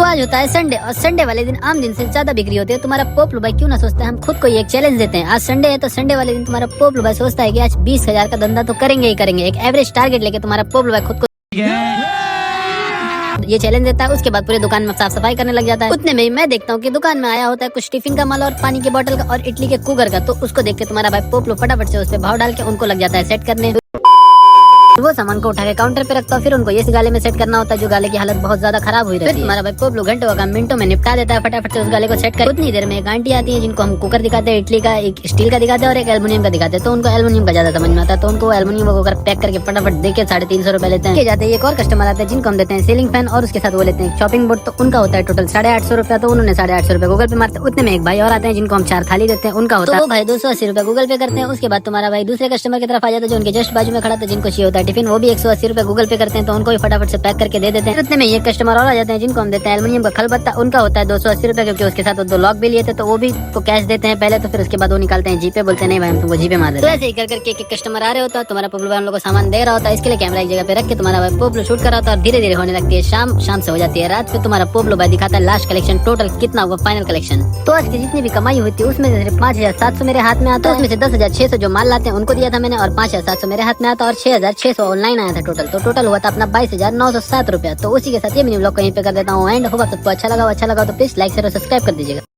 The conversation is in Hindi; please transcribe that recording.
आज होता है संडे और संडे वाले दिन आम दिन से ज्यादा बिक्री होती है। तुम्हारा पोपलू भाई क्यों ना सोचता है हम खुद को एक चैलेंज देते हैं। आज संडे है तो संडे वाले दिन तुम्हारा पोपलू भाई सोचता है कि आज 20,000 का धंधा तो करेंगे ही करेंगे। एक एवरेज टारगेट लेके तुम्हारा पोपलू भाई खुद को ये चैलेंज देता है। उसके बाद पूरे दुकान में साफ सफाई करने लग जाता है। उतने में ही मैं देखता हूँ कि दुकान में आया होता है कुछ टिफिन का माल और पानी की बोतल का और इडली के कुकर का। तो उसको देख के तुम्हारा भाई पोपलू फटाफट से उस पे भाव डाल के उनको लग जाता है सेट करने। वो सामान को उठा के काउंटर पे रखता है, फिर उनको इस गाले में सेट करना होता है जो गाले की हालत बहुत ज्यादा खराब हुई रहती है। तुम्हारा भाई पोपलू घंटों का मिनटों में निपटा देता है फटाफट से उस गाले को सेट कर। उतनी देर में एक आंटी आती है जिनको हम कुकर दिखाते हैं, इडली का, एक स्टील का दिखाते हैं और एक एल्युमिनियम का दिखाते हैं। तो उनको एल्युमिनियम का ज्यादा समझ में आता है तो उनको एल्युमिनियम को पैक करके फटाफट देके 350 रुपए लेते हैं। जाते हैं एक और कस्टमर आते हैं जिनको हम देते हैं सीलिंग फैन और उसके साथ वो लेते हैं शॉपिंग बोर्ड। तो उनका होता है टोटल 850 रुपया। तो उन्होंने 850 रुपए गूगल पे मारते। उतने में एक भाई और आते हैं जिनको हम 4 थाली देते हैं, उनका होता है भाई 280 रुपए गूगल पे करते हैं। उसके बाद तुम्हारा भाई दूसरे कस्टमर की तरफ आ जाता है जो उनके जस्ट बाजू में खड़ा था जिनको चाहिए होता है टिफिन, वो भी 180 रुपए गूगल पे करते हैं। तो उनको भी फटाफट से पैक करके दे देते हैं। इतने में एक कस्टमर और आ जाते हैं जिनको हम देते हैं एल्युमिनियम का खलबत्ता। उनका होता है 280 रुपए क्योंकि उसके साथ 2 लॉक भी लिए थे। तो वो भी को कैश देते हैं पहले, तो फिर उसके बाद वो निकालते हैं जीपे, बोलते हैं नहीं भाई हम तुमको जीपे मार देते हैं। तो ऐसे ही कर करके एक कस्टमर आ रहे होता है, तुम्हारा पोपलू भाई हम लोग को सामान दे रहा होता है। इसके लिए कैमरा एक जगह पे रख के तुम्हारा भाई पोपलू शूट कर रहा होता है और धीरे धीरे होने लगती है शाम। शाम से हो जाती है रात। फिर तुम्हारा पोपलू भाई दिखाता है लास्ट कलेक्शन टोटल कितना हुआ फाइनल कलेक्शन। तो आज की जितनी भी कमाई हुई थी उसमें से सिर्फ 5,700 मेरे हाथ में आता है। उसमें से 10,600 जो माल लाते हैं उनको दिया था मैंने और 5,700 मेरे हाथ में आता और 6,600 ऑनलाइन आया था टोटल। तो टोटल हुआ था अपना 22,907 रुपया। तो उसी के साथ ये मिनी ब्लॉग कहीं पे कर देता हूँ एंड होगा सबको अच्छा लगा तो प्लीज लाइक शेयर और सब्सक्राइब कर दीजिएगा।